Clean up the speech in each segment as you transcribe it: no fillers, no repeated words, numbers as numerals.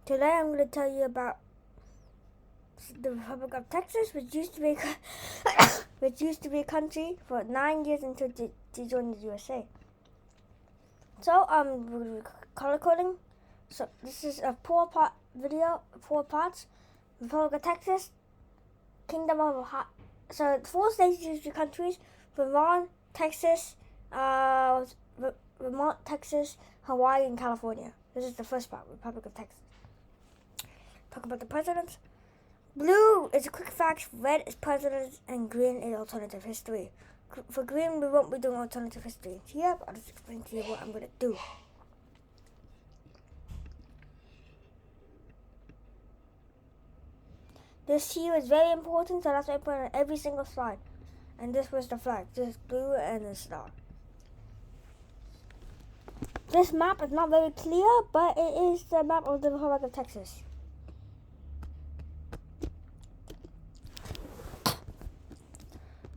today I'm gonna tell you about the Republic of Texas, which used to be a country for 9 years until they joined the U.S.A. So we're color coding. So this is a 4-part video, 4 parts. Republic of Texas, Kingdom of Ohio. So 4 states used to be countries: Vermont, Texas, Hawaii, and California. This is the first part, Republic of Texas. Talk about the presidents. Blue is a quick facts, red is presidents, and green is alternative history. For green, we won't be doing alternative history here, but I'll just explain to you what I'm going to do. This here is very important, so that's why I put it on every single slide. And this was the flag, this blue and the star. This map is not very clear, but it is the map of the Republic of Texas.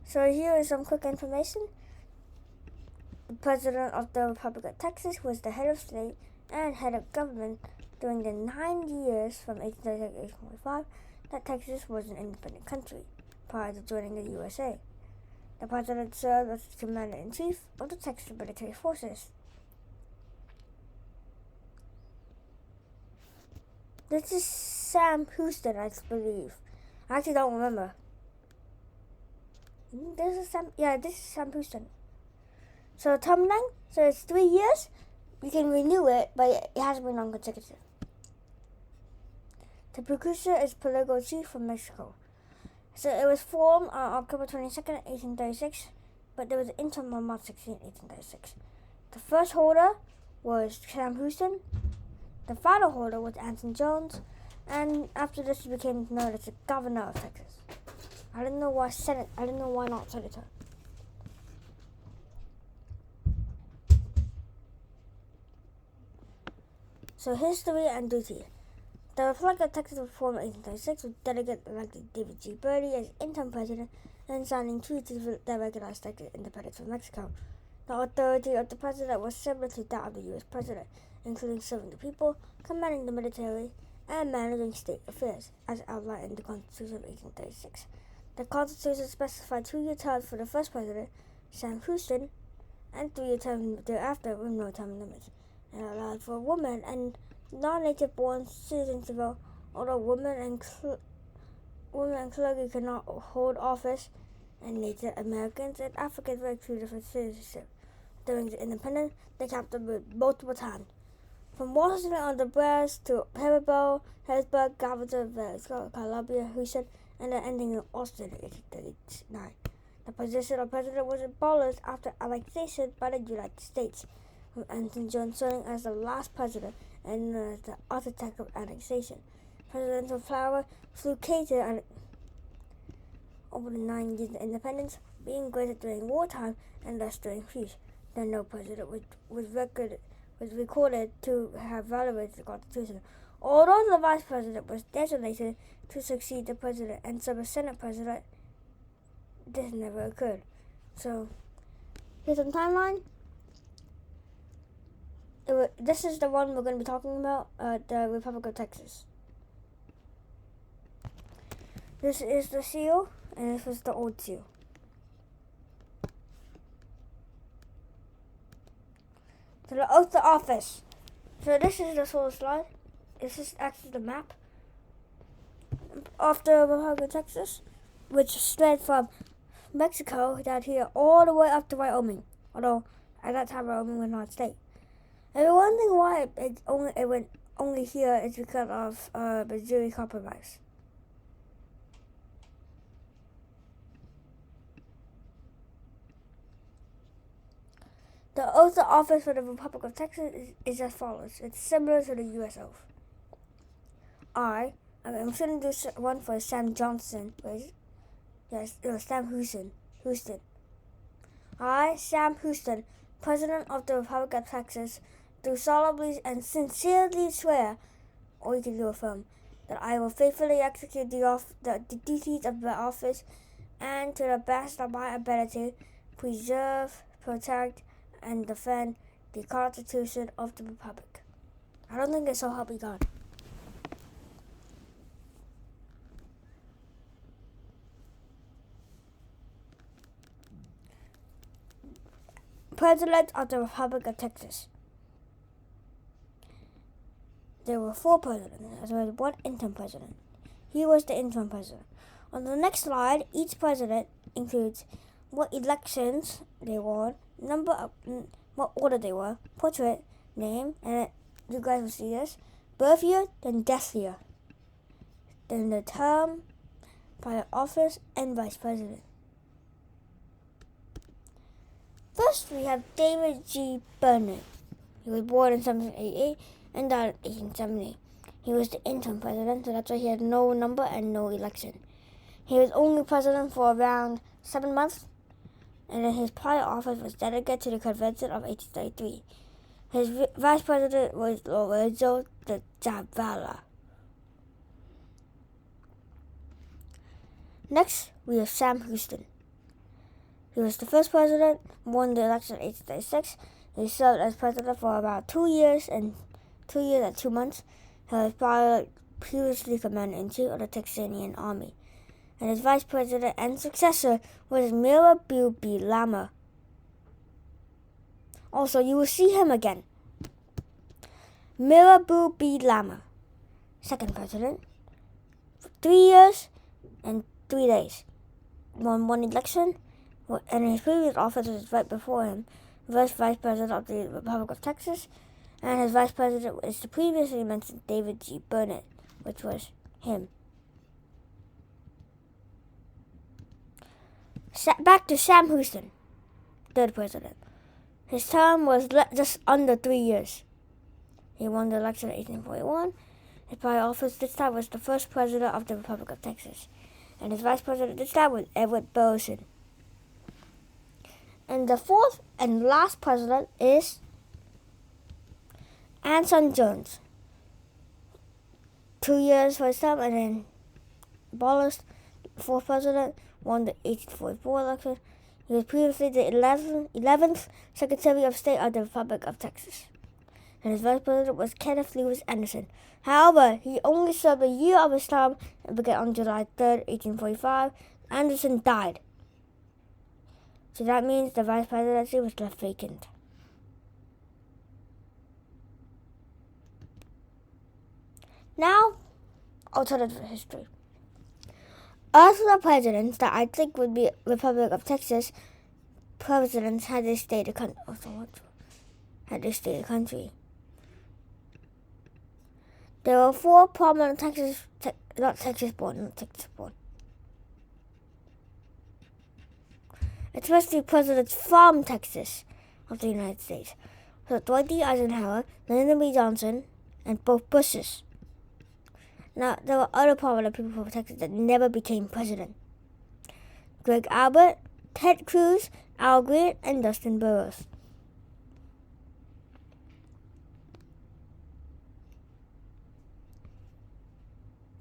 So here is some quick information. The President of the Republic of Texas was the head of state and head of government during the 9 years from 1836 to 1845 that Texas was an independent country prior to joining the U.S.A. The President served as the Commander-in-Chief of the Texas Military Forces. This is Sam Houston, I believe. I actually don't remember. This is Sam Houston. So term length, so it's 3 years. You can renew it, but it has to be non-consecutive. The precursor is political chief from Mexico. So it was formed on October 22nd, 1836, but there was an interim on March 16, 1836. The first holder was Sam Houston. The final holder was Anson Jones, and after this he became known as the governor of Texas. I don't know why Senate. I don't know why not senator. So history and duty. The Republic of Texas was formed in 1836 with delegate elected David G. Birdie as interim president and signing treaties that recognized Texas independence from Mexico. The authority of the president was similar to that of the U.S. president, including serving the people, commanding the military, and managing state affairs, as outlined in the Constitution of 1836. The Constitution specified 2-year terms for the first president, Sam Houston, and 3-year terms thereafter with no term limits. It allowed for women and non-native born citizens to vote, although women and clergy could not hold office, and Native Americans and Africans were excluded from citizenship. During the independence, they captured multiple times. From Washington on the Brest to Mirabeau, Harrisburg, Galveston, Columbia, Houston, and then ending in Austin in 1839. The position of president was abolished after annexation by the United States, with Anson Jones serving as the last president and as the architect of annexation. Presidential flower fluctuated over the 9 years of independence, being greater during wartime and less during peace. Then no president was recorded to have violated the Constitution. Although the vice president was designated to succeed the president and serve as Senate president, this never occurred. So, here's some timeline. This is the one we're going to be talking about, the Republic of Texas. This is the seal, and this was the old seal. So the oath of office. So this is the solar slide. This is actually the map of the Republic of Texas, which spread from Mexico down here all the way up to Wyoming. Although at that time Wyoming was not a state. And the one thing why it went only here is because of Missouri Compromise. The oath of office for the Republic of Texas is as follows. It's similar to the U.S. oath. I'm going to do one for Sam Johnson. Yes, it was Sam Houston. I, Sam Houston, President of the Republic of Texas, do solemnly and sincerely swear, or you can do affirm, that I will faithfully execute the duties of the office and to the best of my ability preserve, protect and defend the Constitution of the Republic. I don't think it's so help me God. President of the Republic of Texas. There were 4 presidents, as well as 1 interim president. He was the interim president. On the next slide, each president includes what elections they won, what order they were, portrait, name, and you guys will see this, birth year, then death year, then the term, prior office, and vice president. First, we have David G. Burnet. He was born in 1788 and died in 1870. He was the interim president, so that's why he had no number and no election. He was only president for around 7 months, and then his prior office was delegate to the convention of 1833. His vice president was Lorenzo de Zavala. Next, we have Sam Houston. He was the first president, won the election in 1836. He served as president for about 2 years and 2 months. He was previously commander-in-chief of the Texanian Army. And his vice president and successor was Mirabeau B. Lamar. Also, you will see him again. Mirabeau B. Lamar, second president, 3 years and 3 days. Won 1 election, and his previous office was right before him, vice president of the Republic of Texas, and his vice president was the previously mentioned David G. Burnet, which was him. Back to Sam Houston, third president. His term was just under 3 years. He won the election in 1841. His prior office this time was the first president of the Republic of Texas. And his vice president this time was Edward Burson. And the fourth and last president is Anson Jones. 2 years for his term and then abolished. Fourth president, won the 1844 election. He was previously the 11th Secretary of State of the Republic of Texas. And his vice president was Kenneth Lewis Anderson. However, he only served a year of his term and began on July 3rd, 1845. Anderson died. So that means the vice presidency was left vacant. Now, alternative history. Of the presidents that I think would be Republic of Texas presidents had they stayed a country. There were 4 prominent Texas-born. Especially presidents from Texas of the United States. So Dwight D. Eisenhower, Lyndon B. Johnson, and both Bushes. Now, there were other prominent people from Texas that never became president. Greg Abbott, Ted Cruz, Al Green, and Dustin Burrows.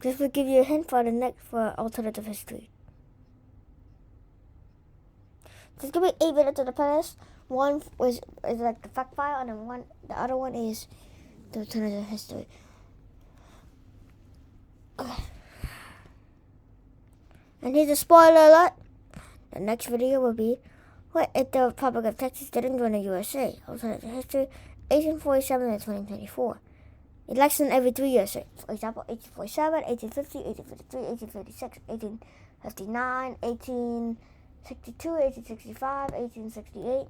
This will give you a hint for the next for alternative history. There's gonna be 8 minutes of the playlist. One is like the fact file, and then the other one is the alternative history. Okay. And here's a spoiler alert. The next video will be what if the Republic of Texas didn't join the U.S.A. Alternative history, 1847 and 2024. Election every 3 years. For example, 1847, 1850, 1853, 1856, 1859, 1862, 1865, 1868.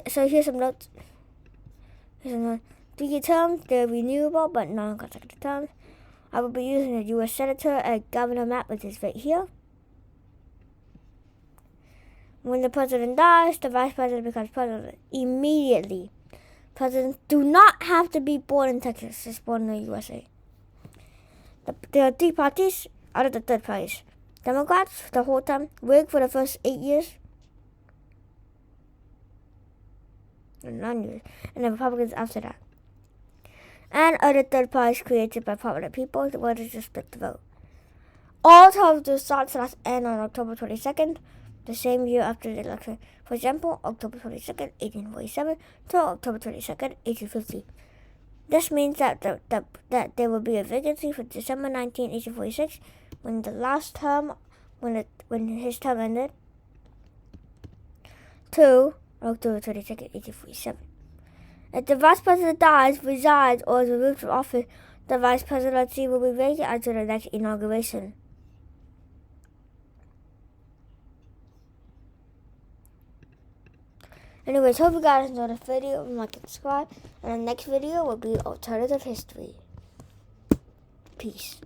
So here's some notes. 3-year terms, they're renewable but non-consecutive terms. I will be using the U.S. Senator and Governor map, which is right here. When the president dies, the vice president becomes president immediately. Presidents do not have to be born in Texas, just born in the U.S.A. There are 3 parties out of the third parties. Democrats, the whole time, Whig for the first 8 years. And 9 years. And the Republicans after that. And other third parties created by prominent people, where they just split the vote. All terms do start/end on October 22nd, the same year after the election. For example, October 22nd, 1847 to October 22nd, 1850. This means that there will be a vacancy for December 19, 1846, when his term ended, to October 22nd, 1847. If the Vice President dies, resigns, or is removed from office, the Vice Presidency will be vacant until the next inauguration. Anyways, hope you guys enjoyed this video. Like and subscribe. And the next video will be alternative history. Peace.